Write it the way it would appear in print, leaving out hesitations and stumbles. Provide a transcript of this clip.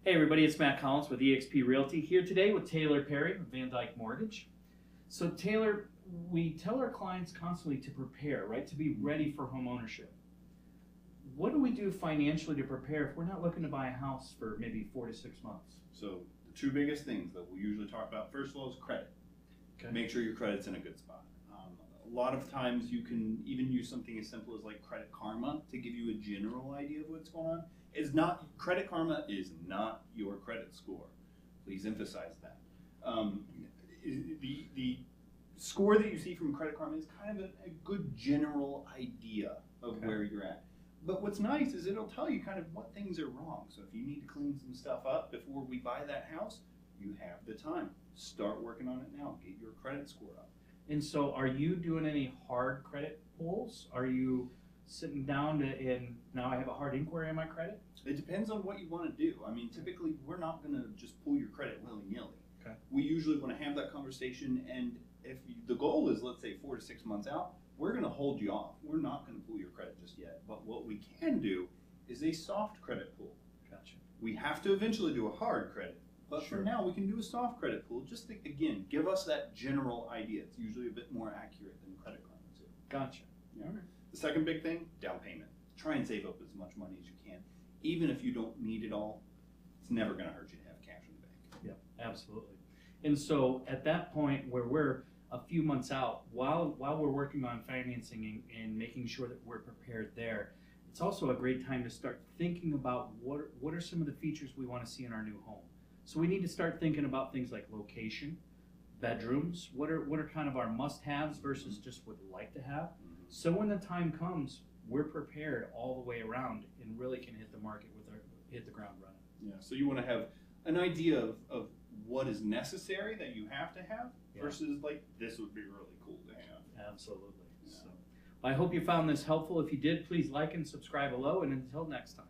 Hey everybody, it's Matt Collins with eXp Realty here today with Taylor Perry of Van Dyke Mortgage. So Taylor, we tell our clients constantly to prepare, right? To be ready for home ownership. What do we do financially to prepare if we're not looking to buy a house for maybe 4 to 6 months? So the two biggest things that we usually talk about, first of all, is credit. Okay. Make sure your credit's in a good spot. A lot of times you can even use something as simple as like Credit Karma to give you a general idea of what's going on. Credit Karma is not your credit score. Please emphasize that. The score that you see from Credit Karma is kind of a good general idea of where you're at. But what's nice is it'll tell you kind of what things are wrong. So if you need to clean some stuff up before we buy that house, you have the time. Start working on it now. Get your credit score up. And so are you doing any hard credit pulls? Are you sitting down and now I have a hard inquiry on my credit? It depends on what you want to do. I mean, typically we're not going to just pull your credit willy-nilly. Okay. We usually want to have that conversation, and if the goal is, let's say, 4 to 6 months out, we're going to hold you off. We're not going to pull your credit just yet. But what we can do is a soft credit pull. Gotcha. We have to eventually do a hard credit. But Sure. for now, we can do a soft credit pull. Just to, again, give us that general idea. It's usually a bit more accurate than Credit Karma too. Gotcha. Yeah. All right. The second big thing, down payment. Try and save up as much money as you can. Even if you don't need it all, it's never going to hurt you to have cash in the bank. Yep, absolutely. And so at that point where we're a few months out, while we're working on financing and making sure that we're prepared there, it's also a great time to start thinking about what are some of the features we want to see in our new home. So we need to start thinking about things like location, bedrooms, what are kind of our must-haves versus just would like to have. So when the time comes, we're prepared all the way around and really can hit the market hit the ground running. Yeah. So you want to have an idea of what is necessary that you have to have versus like this would be really cool to have. Absolutely. Yeah. So I hope you found this helpful. If you did, please like and subscribe below, and until next time.